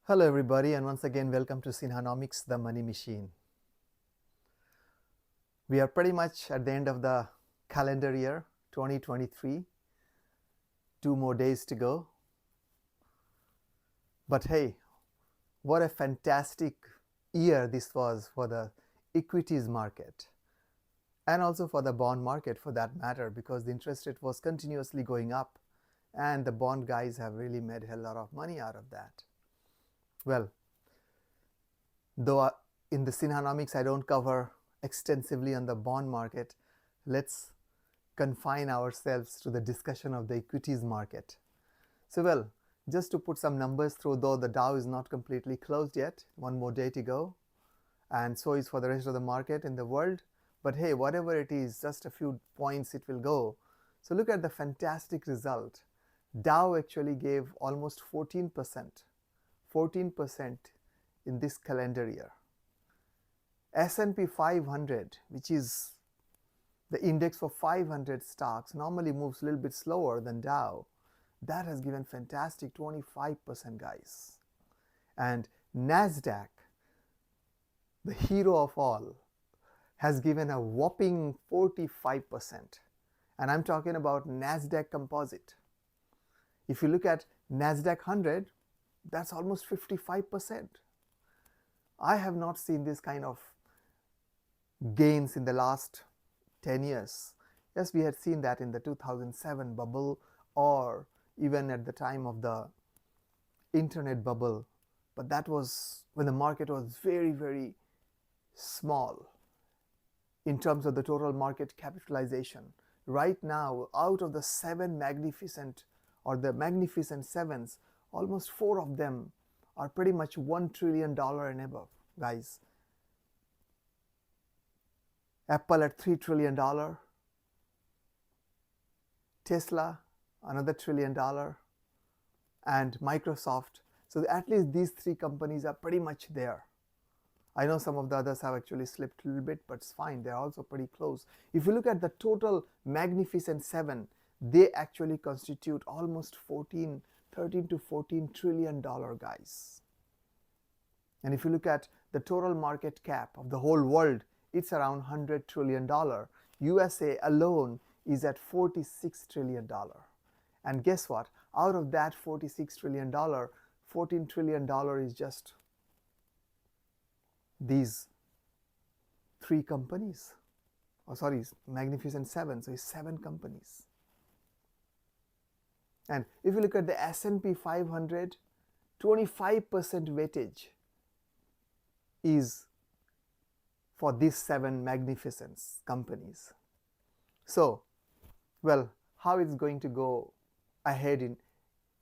Hello, everybody, and once again, welcome to Sinhanomics, the Money Machine. We are pretty much at the end of the calendar year 2023. 2 more days to go. But hey, what a fantastic year this was for the equities market and also for the bond market for that matter, because the interest rate was continuously going up and the bond guys have really made a lot of money out of that. Well, though in the Sinhanomics I don't cover extensively on the bond market, let's confine ourselves to the discussion of the equities market. So, well, just to put some numbers through, though the Dow is not completely closed yet, 1 more day to go, and so is for the rest of the market in the world. But hey, whatever it is, just a few points it will go. So look at the fantastic result. Dow actually gave almost 14% in this calendar year. S&P 500, which is the index for 500 stocks, normally moves a little bit slower than Dow. That has given fantastic 25%, guys. And NASDAQ, the hero of all, has given a whopping 45%. And I'm talking about NASDAQ Composite. If you look at NASDAQ 100, that's almost 55%. I have not seen this kind of gains in the last 10 years. Yes, we had seen that in the 2007 bubble or even at the time of the internet bubble, but that was when the market was very, very small in terms of the total market capitalization. Right now, out of the seven magnificent or the magnificent sevens, almost 4 of them are pretty much $1 trillion and above, guys. Apple at $3 trillion, Tesla another $1 trillion, and Microsoft. So at least these 3 companies are pretty much there. I know some of the others have actually slipped a little bit, but it's fine. They're also pretty close. If you look at the total magnificent 7, they actually constitute almost 13 to 14 trillion dollar, guys. And if you look at the total market cap of the whole world, it's around $100 trillion. USA alone is at $46 trillion. And guess what? Out of that $46 trillion, $14 trillion is just these 3 companies. Oh, sorry, magnificent 7. So it's 7 companies. And if you look at the S&P 500, 25% weightage is for these 7 magnificent companies. So, well, how it's going to go ahead in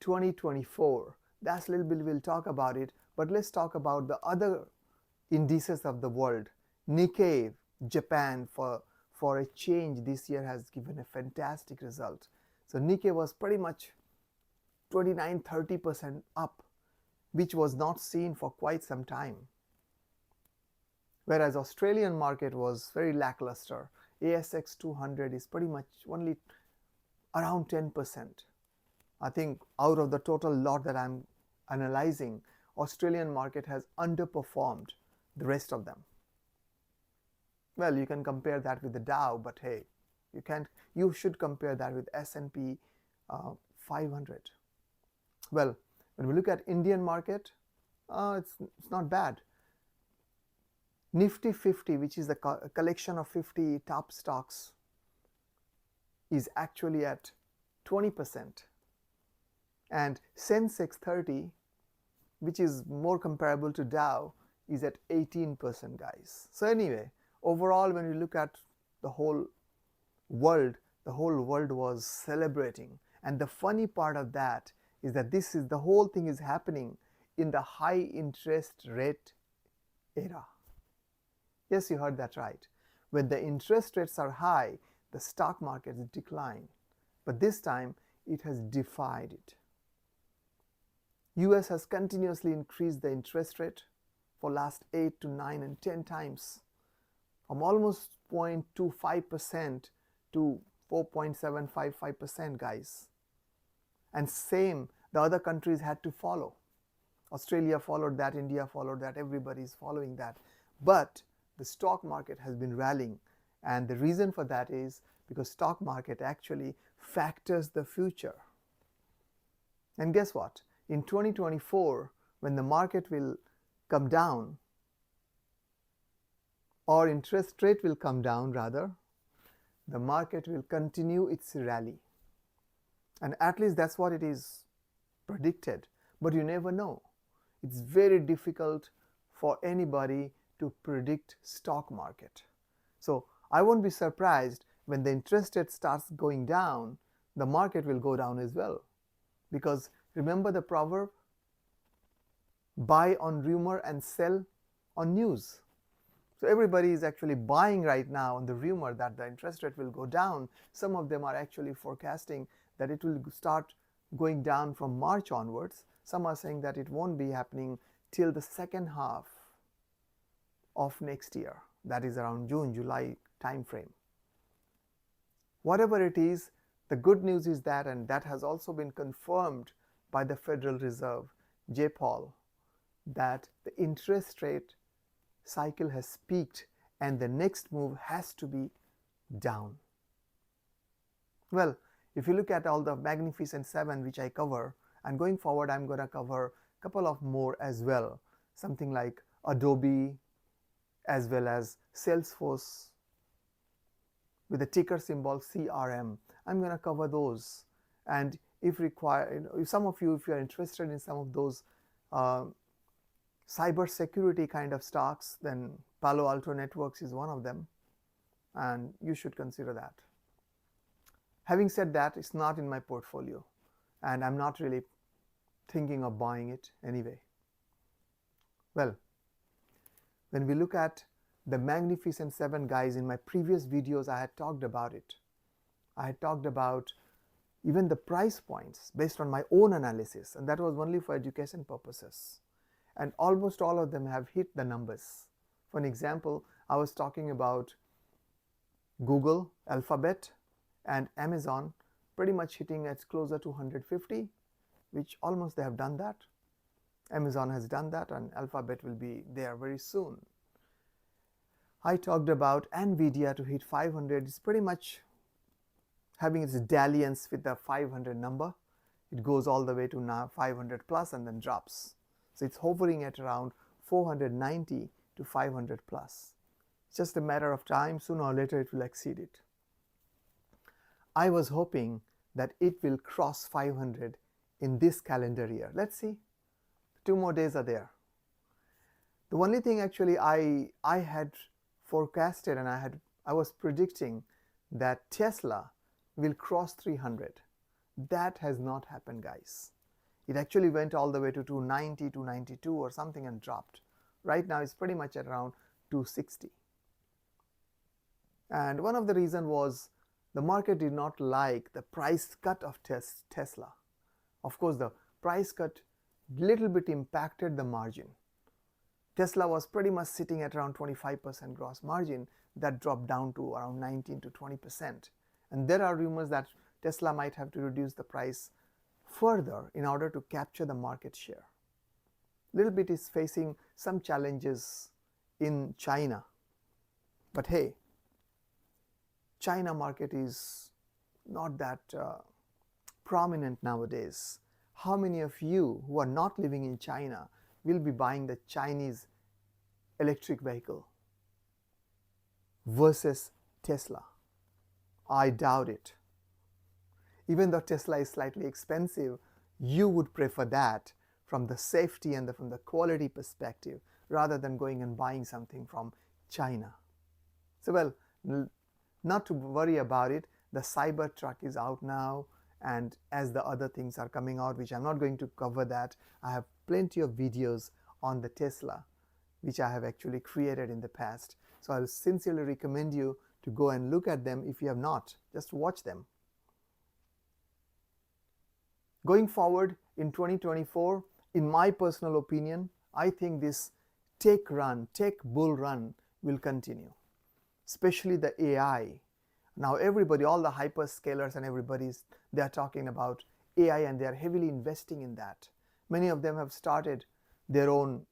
2024, that's a little bit, we'll talk about it, but let's talk about the other indices of the world. Nikkei, Japan, for a change this year has given a fantastic result. So Nikkei was pretty much 29-30% up, which was not seen for quite some time. Whereas Australian market was very lackluster. ASX 200 is pretty much only around 10%. I think out of the total lot that I'm analyzing, Australian market has underperformed the rest of them. Well, you can compare that with the Dow, but hey, you should compare that with S&P 500. Well, when we look at Indian market, it's not bad. Nifty 50, which is the collection of 50 top stocks, is actually at 20%. And Sensex 30, which is more comparable to Dow, is at 18%, guys. So anyway, overall, when we look at the whole world was celebrating. And the funny part of that is that the whole thing is happening in the high interest rate era. Yes, you heard that right. When the interest rates are high, the stock markets decline. But this time, it has defied it. US has continuously increased the interest rate for last 8 to 9 and 10 times, from almost 0.25% to 4.755%, guys. And same, the other countries had to follow. Australia followed that, India followed that, everybody is following that. But the stock market has been rallying, and the reason for that is because stock market actually factors the future. And guess what? In 2024, when the market will come down, or interest rate will come down rather, the market will continue its rally. And at least that's what it is predicted. But you never know. It's very difficult for anybody to predict stock market. So I won't be surprised when the interest rate starts going down, the market will go down as well. Because remember the proverb, buy on rumor and sell on news. So everybody is actually buying right now on the rumor that the interest rate will go down. Some of them are actually forecasting that it will start going down from March onwards. Some are saying that it won't be happening till the second half of next year, that is around June, July time frame. Whatever it is, the good news is that, and that has also been confirmed by the Federal Reserve, Jay Powell, that the interest rate cycle has peaked and the next move has to be down. Well, if you look at all the Magnificent Seven which I cover, and going forward I'm going to cover a couple of more as well, something like Adobe as well as Salesforce with the ticker symbol CRM. I'm going to cover those, and if required, if some of you, if you are interested in some of those cyber security kind of stocks, then Palo Alto Networks is one of them, and you should consider that. Having said that, it's not in my portfolio, and I'm not really thinking of buying it anyway. Well, when we look at the Magnificent Seven, guys, in my previous videos I had talked about it. I had talked about even the price points based on my own analysis, and that was only for education purposes. And almost all of them have hit the numbers. For an example, I was talking about Google, Alphabet, and Amazon pretty much hitting at closer to 150, which almost they have done that. Amazon has done that, and Alphabet will be there very soon. I talked about Nvidia to hit 500. It's pretty much having its dalliance with the 500 number. It goes all the way to now 500 plus and then drops. So it's hovering at around 490 to 500 plus. It's just a matter of time. Sooner or later it will exceed it. I was hoping that it will cross 500 in this calendar year. Let's see. 2 more days are there. The only thing actually I had forecasted, and I was predicting that Tesla will cross 300. That has not happened, guys. It actually went all the way to 290, 292 or something and dropped. Right now it's pretty much at around 260. And one of the reasons was the market did not like the price cut of Tesla. Of course, the price cut little bit impacted the margin. Tesla was pretty much sitting at around 25% gross margin. That dropped down to around 19 to 20%. And there are rumors that Tesla might have to reduce the price further in order to capture the market share. Little bit is facing some challenges in China. But hey, China market is not that prominent nowadays. How many of you who are not living in China will be buying the Chinese electric vehicle versus Tesla? I doubt it. Even though Tesla is slightly expensive, you would prefer that from the safety and from the quality perspective rather than going and buying something from China. So well, not to worry about it, the Cybertruck is out now, and as the other things are coming out, which I'm not going to cover that, I have plenty of videos on the Tesla which I have actually created in the past. So I'll sincerely recommend you to go and look at them. If you have not, just watch them. Going forward in 2024, in my personal opinion, I think this tech bull run will continue, especially the AI. Now everybody, all the hyperscalers and they are talking about AI, and they are heavily investing in that. Many of them have started their own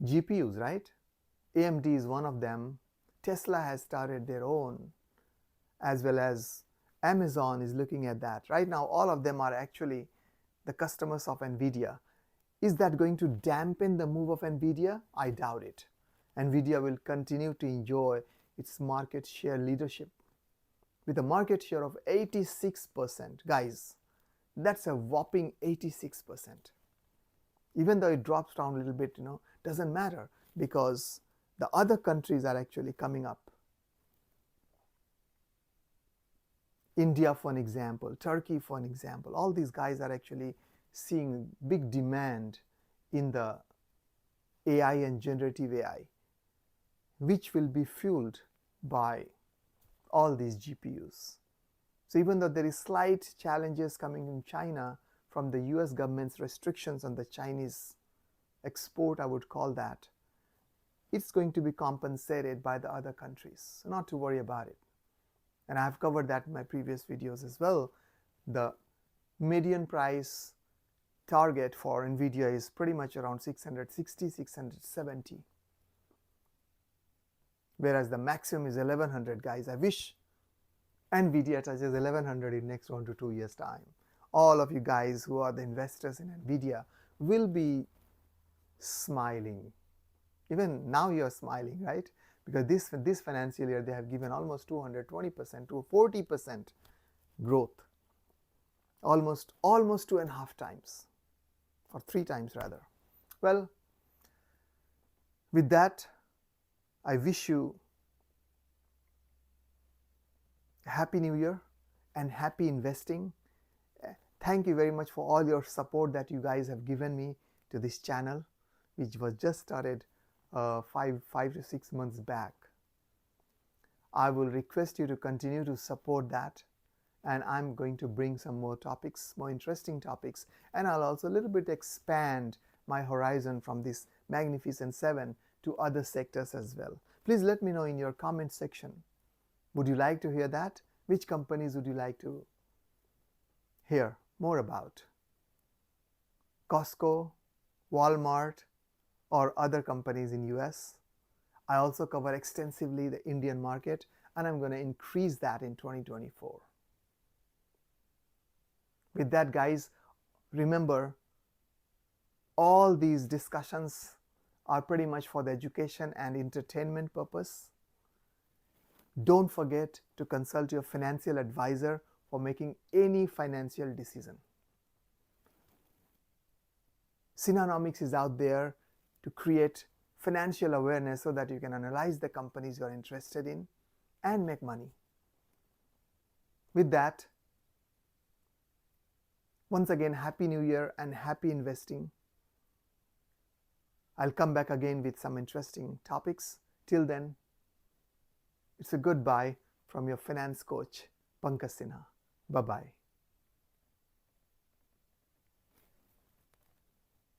GPUs, right? AMD is one of them. Tesla has started their own, as well as Amazon is looking at that. Right now, all of them are actually the customers of NVIDIA. Is that going to dampen the move of NVIDIA? I doubt it. NVIDIA will continue to enjoy its market share leadership with a market share of 86%. Guys, that's a whopping 86%. Even though it drops down a little bit, doesn't matter, because the other countries are actually coming up. India, for an example, Turkey, for an example, all these guys are actually seeing big demand in the AI and generative AI, which will be fueled by all these GPUs. So even though there is slight challenges coming in China from the US government's restrictions on the Chinese export, I would call that, it's going to be compensated by the other countries. So not to worry about it. And I've covered that in my previous videos as well. The median price target for NVIDIA is pretty much around 660, 670. Whereas the maximum is 1100, guys. I wish NVIDIA touches 1100 in next 1 to 2 years time. All of you guys who are the investors in NVIDIA will be smiling. Even now you are smiling, right? Because this financial year they have given almost 220% to 40% growth. Almost 2.5 times, or 3 times rather. Well, with that, I wish you a happy new year and happy investing. Thank you very much for all your support that you guys have given me to this channel, which was just started 5 to 6 months back. I will request you to continue to support that, and I'm going to bring some more topics, more interesting topics, and I'll also a little bit expand my horizon from this Magnificent 7 to other sectors as well. Please let me know in your comment section. Would you like to hear that? Which companies would you like to hear more about? Costco, Walmart, or other companies in US. I also cover extensively the Indian market, and I'm going to increase that in 2024. With that, guys, remember, all these discussions are pretty much for the education and entertainment purpose. Don't forget to consult your financial advisor for making any financial decision. Synonomics is out there to create financial awareness so that you can analyze the companies you are interested in and make money. With that, once again, Happy New Year and happy investing. I'll come back again with some interesting topics. Till then, it's a goodbye from your finance coach, Pankaj Sinha. Bye-bye.